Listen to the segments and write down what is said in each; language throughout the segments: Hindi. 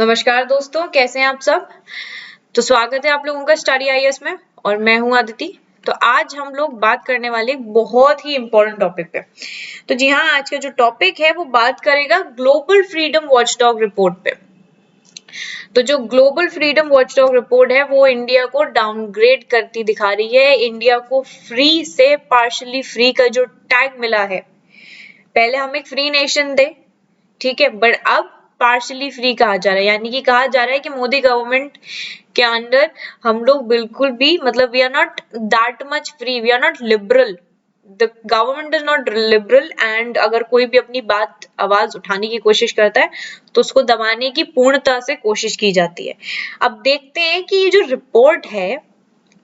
नमस्कार दोस्तों, कैसे हैं आप सब। तो स्वागत है आप लोगों का स्टडी आईएएस में और मैं हूं अदिति। तो आज हम लोग बात करने वाले एक बहुत ही इम्पोर्टेंट टॉपिक पे। तो जी हाँ, आज का जो टॉपिक है वो बात करेगा ग्लोबल फ्रीडम वॉचडॉग रिपोर्ट पे। तो जो ग्लोबल फ्रीडम वॉचडॉग रिपोर्ट है वो इंडिया को डाउनग्रेड करती दिखा रही है। इंडिया को फ्री से पार्शियली फ्री का जो टैग मिला है, पहले हम एक फ्री नेशन थे, ठीक है, बट अब पार्शली फ्री कहा जा रहा है। यानी कि कहा जा रहा है कि मोदी गवर्नमेंट के अंडर हम लोग बिल्कुल भी मतलब we are not that much free, we are not liberal, the government is not liberal and अगर कोई भी अपनी बात आवाज उठाने की कोशिश करता है तो उसको दबाने की पूर्णतः से कोशिश की जाती है। अब देखते हैं कि ये जो रिपोर्ट है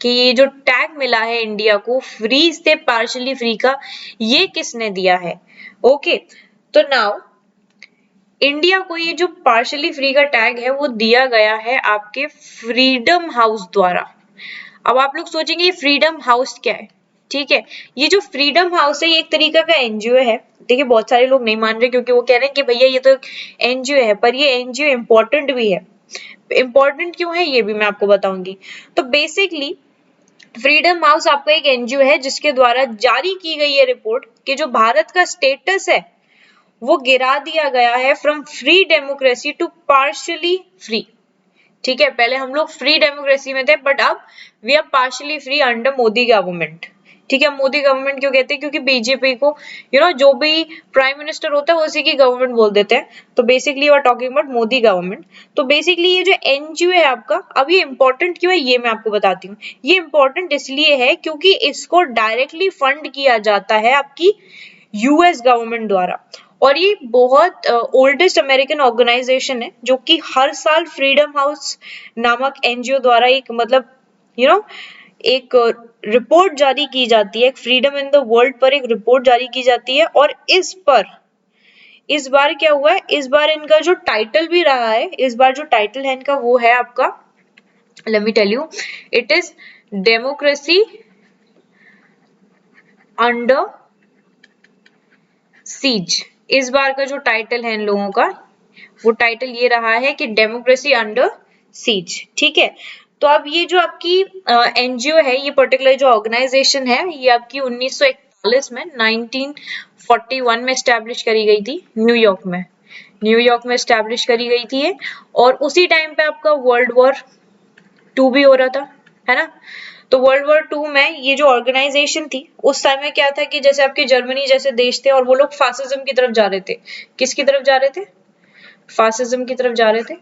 कि ये जो टैग मिला है इंडिया को फ्री से पार्शली फ्री का, ये किसने दिया है। ओके, तो नाउ इंडिया को ये जो पार्शली फ्री का टैग है वो दिया गया है आपके फ्रीडम हाउस द्वारा। अब आप लोग सोचेंगे ये फ्रीडम हाउस क्या है, ठीक है। ये जो फ्रीडम हाउस है ये एक तरीका का एनजीओ है। देखिए बहुत सारे लोग नहीं मान रहे क्योंकि वो कह रहे हैं कि भैया ये तो एनजीओ है, पर ये एनजीओ इम्पोर्टेंट भी है। इम्पोर्टेंट क्यों है ये भी मैं आपको बताऊंगी। तो बेसिकली फ्रीडम हाउस आपका एक एनजीओ है जिसके द्वारा जारी की गई है रिपोर्ट कि जो भारत का स्टेटस है वो गिरा दिया गया है from free democracy to partially free. ठीक है, पहले हम लोग फ्री डेमोक्रेसी में थे बट अब we are partially free under Modi government. ठीक है, मोदी गवर्नमेंट क्यों कहते हैं, क्योंकि बीजेपी को जो भी प्राइम मिनिस्टर होता है उसी की गवर्नमेंट बोल देते हैं। तो basically you are talking about Modi government. तो बेसिकली ये जो एनजीओ है आपका, अब ये इंपॉर्टेंट क्यों है ये मैं आपको बताती हूँ। ये इंपॉर्टेंट इसलिए है क्योंकि इसको डायरेक्टली फंड किया जाता है आपकी यूएस गवर्नमेंट द्वारा और ये बहुत ओल्डेस्ट अमेरिकन ऑर्गेनाइजेशन है जो कि हर साल फ्रीडम हाउस नामक एनजीओ द्वारा एक मतलब एक रिपोर्ट जारी की जाती है, एक फ्रीडम इन द वर्ल्ड पर एक रिपोर्ट जारी की जाती है। और इस बार क्या हुआ है, इस बार इनका जो टाइटल भी रहा है, इस बार जो टाइटल है इनका वो है आपका, let me tell you, it is democracy under siege. इस बार का जो टाइटल है इन लोगों का वो टाइटल ये रहा है कि डेमोक्रेसी अंडर सीज। ठीक है, तो अब ये जो आपकी एनजीओ है, ये पर्टिकुलर जो ऑर्गेनाइजेशन है ये आपकी 1941 में 1941 में एस्टेब्लिश करी गई थी न्यूयॉर्क में एस्टेब्लिश करी गई थी ये। और उसी टाइम पे आपका वर्ल्ड वॉर 2 भी हो रहा था, है ना। तो वर्ल्ड वॉर 2 में ये जो ऑर्गेनाइजेशन थी उस समय क्या था कि जैसे आपके जर्मनी जैसे देश थे और वो लोग फासिज्म की तरफ जा रहे थे। किसकी तरफ जा रहे थे, फासिज्म की तरफ जा रहे थे।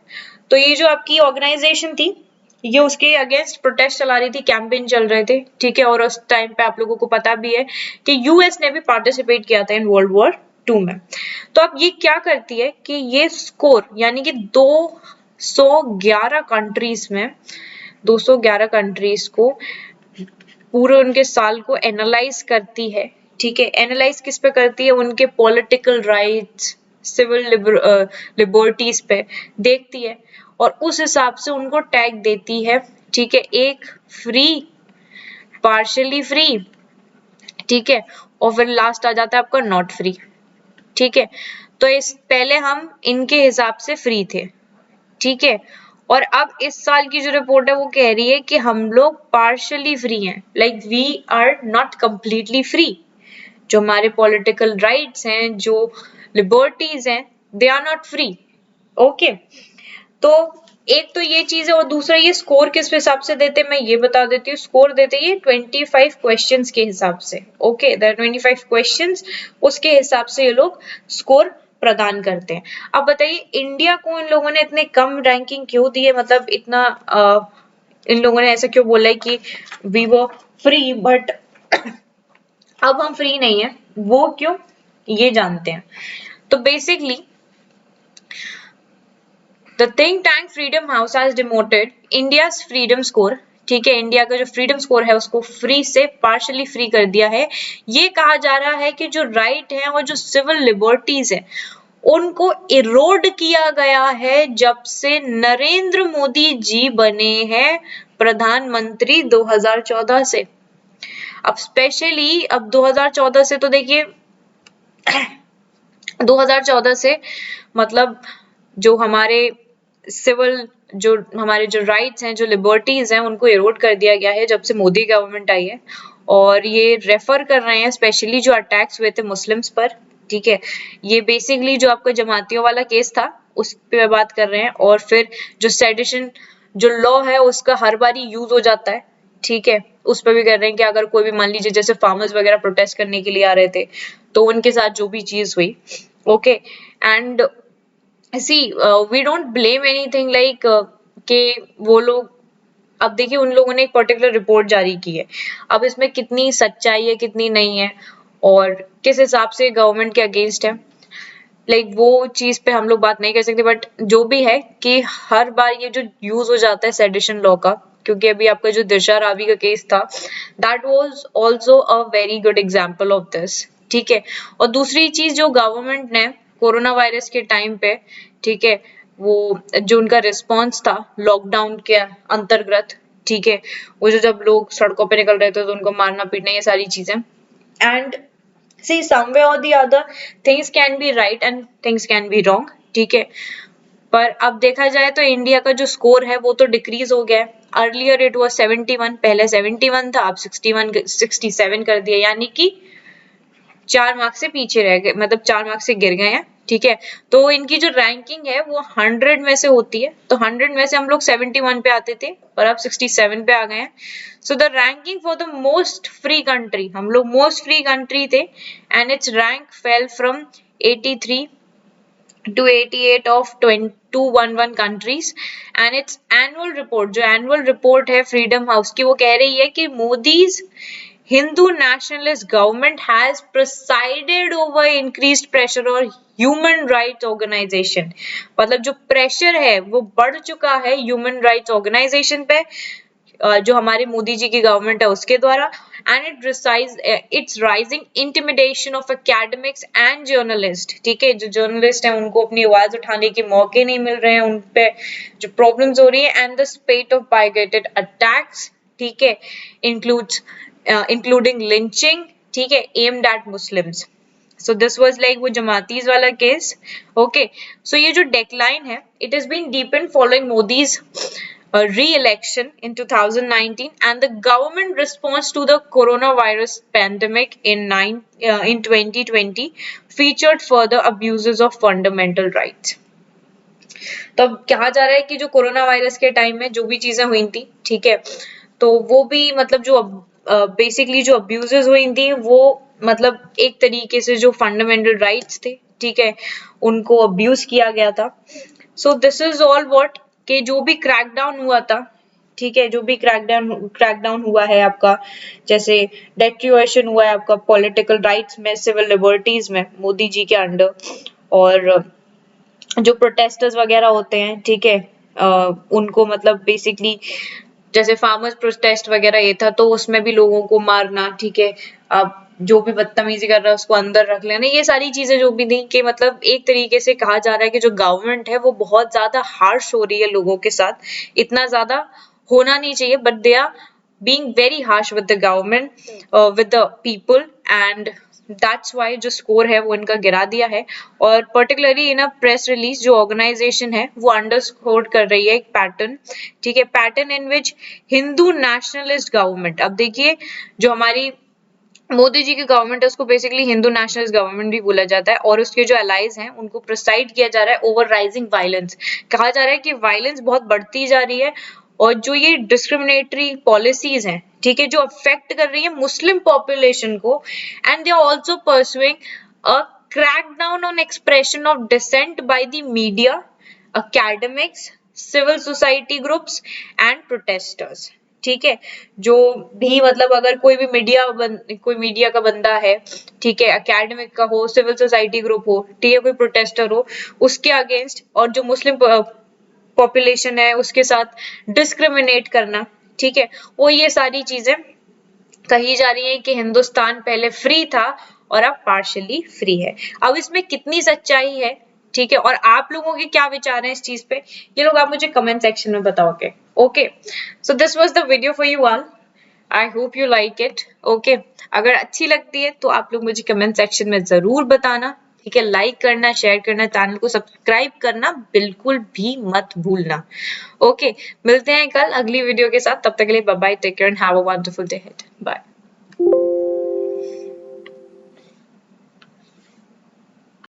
तो ये जो आपकी ऑर्गेनाइजेशन थी ये उसके अगेंस्ट प्रोटेस्ट चला रही थी, कैंपेन चल रहे थे, ठीक है। और उस टाइम पे आप लोगों को पता भी है कि यूएस ने भी पार्टिसिपेट किया था इन वर्ल्ड वॉर 2 में। तो अब ये क्या करती है कि ये स्कोर यानी कि 211 कंट्रीज में 211 कंट्रीज को पूरे उनके साल को एनालाइज करती है। ठीक है, एनालाइज किस पे करती है, उनके पॉलिटिकल राइट्स, सिविल लिबर्टीज पे देखती है और उस हिसाब से उनको टैग देती है। ठीक है, एक फ्री, पार्शियली फ्री, ठीक है, और फिर लास्ट आ जाता है आपका नॉट फ्री। ठीक है, तो इस पहले हम इनके हिसाब से फ्री थे, ठीक है। और अब इस साल की जो रिपोर्ट है वो कह रही है कि हम लोग पार्शियली फ्री हैं, like we are not completely free. जो हमारे पॉलिटिकल राइट्स हैं, जो लिबर्टीज हैं, they are not free. Okay, तो एक तो ये चीज है और दूसरा ये स्कोर किस हिसाब से देते मैं ये बता देती हूँ। स्कोर देते ये 25 क्वेश्चंस के हिसाब से। ओके, देयर 25 क्वेश्चंस, उसके हिसाब से ये लोग स्कोर प्रदान करते हैं। अब बताइए इंडिया को इन लोगों ने इतने कम रैंकिंग क्यों दी है, मतलब इतना इन लोगों ने ऐसा क्यों बोला है कि वी वर फ्री बट अब हम फ्री नहीं है, वो क्यों, ये जानते हैं। तो basically the think tank freedom house has demoted India's freedom score. ठीक है, इंडिया का जो फ्रीडम स्कोर है उसको फ्री से पार्शियली फ्री कर दिया है। ये कहा जा रहा है कि जो राइट है और जो सिविल लिबर्टीज है उनको इरोड किया गया है जब से नरेंद्र मोदी जी बने हैं प्रधानमंत्री 2014 से। अब स्पेशली अब 2014 से तो देखिए 2014 से मतलब जो हमारे सिविल जो हमारे जो राइट्स हैं, जो लिबर्टीज हैं, उनको इरोड कर दिया गया है जब से मोदी गवर्नमेंट आई है। और ये रेफर कर रहे हैं स्पेशली जो अटैक्स हुए थे मुस्लिम्स पर, ठीक है। ये बेसिकली जो आपका जमातियों वाला केस था उस पे बात कर रहे हैं। और फिर जो सेडिशन जो लॉ है उसका हर बारी यूज हो जाता है, ठीक है, उस पर भी कर रहे हैं कि अगर कोई भी मान लीजिए जैसे फार्मर्स वगैरह प्रोटेस्ट करने के लिए आ रहे थे तो उनके साथ जो भी चीज हुई, okay. And see we don't blame anything like कि वो लोग, अब देखिए उन लोगों ने एक पर्टिकुलर रिपोर्ट जारी की है, अब इसमें कितनी सच्चाई है कितनी नहीं है और किस हिसाब से गवर्नमेंट के अगेंस्ट है, लाइक वो चीज पे हम लोग बात नहीं कर सकते। बट जो भी है कि हर बार ये जो यूज हो जाता है सेडिशन लॉ का, क्योंकि अभी आपका जो दिशा रावी का केस था that was also a very good example of this, ठीक है। और दूसरी चीज जो गवर्नमेंट ने कोरोना वायरस के टाइम पे, ठीक है, वो जो उनका रिस्पॉन्स था लॉकडाउन के अंतर्गत, ठीक है, वो जो जब लोग सड़कों पे निकल रहे थे तो उनको मारना पीटना ये सारी चीजें, and see somewhere or the other things can be right and things can be wrong, ठीक है। पर अब देखा जाए तो इंडिया का जो स्कोर है वो तो डिक्रीज हो गया है। अर्लियर इट वाज 71, पहले 71 था, अब 67 कर दिया, यानी कि 4 मार्क्स से पीछे रह गए, मतलब 4 मार्क्स से गिर गए हैं, ठीक है। तो इनकी जो रैंकिंग है वो 100 में से होती है, तो 100 में से हम लोग 71 पे आते थे और अब 67 पे आ गए हैं। So the ranking for the most free country, हम लोग मोस्ट फ्री कंट्री थे and it's rank fell from 83 to 88 of 211 countries, and its annual report, जो annual report है फ्रीडम हाउस की, वो कह रही है कि Modi's Hindu nationalist government has presided over increased pressure और human rights organization, मतलब जो प्रेशर है वो बढ़ चुका है human rights organization पे, जो हमारे मोदी जी की गवर्नमेंट है उसके द्वारा, and it's rising intimidation of academics and journalist, ठीक है। जो जर्नलिस्ट हैं उनको अपनी आवाज उठाने के मौके नहीं मिल रहे हैं, उन पे जो प्रॉब्लम्स हो रही है, and the spate of bigoted attacks, ठीक है, इंक्लूड्स इंक्लूडिंग लिंचिंग, ठीक है, aimed at Muslims. So this was like वो जमातीज वाला केस, okay। So ये जो decline है, it has been deepened following Modi's re-election in 2019 and the government response to the coronavirus pandemic in 2020 featured further abuses of fundamental rights। तो अब कहा जा रहा है कि जो कोरोना वायरस के टाइम में जो भी चीजें हुई थी, ठीक है, तो वो भी मतलब जो बेसिकली जो अब्यूजेस हुई थी वो मतलब एक तरीके से जो फंडामेंटल राइट्स थे, ठीक है, उनको अब्यूज किया गया था। So this is all what कि जो भी क्रैकडाउन हुआ था, ठीक है, जो भी क्रैकडाउन हुआ है आपका, जैसे डेट्रिवेशन हुआ है आपका पॉलिटिकल राइट्स में, सिविल लिबर्टीज में मोदी जी के अंडर, और जो प्रोटेस्टर्स वगैरह होते हैं, ठीक है, उनको मतलब बेसिकली जैसे फार्मर्स प्रोटेस्ट वगैरह ये था तो उसमें भी लोगों को मारना, ठीक है, अब जो भी बदतमीजी कर रहा है उसको अंदर रख लेना, ये सारी चीजें जो भी थी कि मतलब एक तरीके से कहा जा रहा है कि जो गवर्नमेंट है वो बहुत ज्यादा हार्श हो रही है लोगों के साथ, इतना ज्यादा होना नहीं चाहिए, but they are being very harsh with the government, with the people, and that's why जो स्कोर है वो इनका गिरा दिया है। और particularly in a press release जो ऑर्गेनाइजेशन है वो अंडरस्कोर कर रही है एक पैटर्न, ठीक है, pattern in which Hindu nationalist government, अब देखिए जो हमारी मोदी जी की गवर्नमेंट है उसको बेसिकली हिंदू नेशनलिस्ट गवर्नमेंट भी बोला जाता है, और उसके जो अलाइज हैं उनको प्रिसाइड किया जा रहा है ओवर राइजिंग वायलेंस। कहा जा रहा है कि वायलेंस बहुत बढ़ती जा रही है और जो ये डिस्क्रिमिनेटरी पॉलिसीज हैं, ठीक है, जो अफेक्ट कर रही है मुस्लिम पॉपुलेशन को, and they are also pursuing a crackdown on expression of dissent by the media, academics, civil society groups and protesters, ठीक है। जो भी मतलब अगर कोई मीडिया का बंदा है, ठीक है, एकेडमिक का हो, सिविल सोसाइटी ग्रुप हो, ठीक है, कोई प्रोटेस्टर हो, उसके अगेंस्ट, और जो मुस्लिम पॉपुलेशन है उसके साथ डिस्क्रिमिनेट करना, ठीक है, वो ये सारी चीजें कही जा रही है कि हिंदुस्तान पहले फ्री था और अब पार्शियली फ्री है। अब इसमें कितनी सच्चाई है, ठीक है, और आप लोगों के क्या विचार हैं इस चीज पे, ये लोग आप मुझे कमेंट सेक्शन में बताओगे, okay. So this was the video for you all, I hope you like it, okay. अगर अच्छी लगती है तो आप लोग मुझे कमेंट सेक्शन में जरूर बताना, ठीक है, लाइक करना, शेयर करना, चैनल को सब्सक्राइब करना बिल्कुल भी मत भूलना। ओके, मिलते हैं कल अगली वीडियो के साथ। तब तक के लिए bye bye, take care and have a wonderful day ahead. Bye.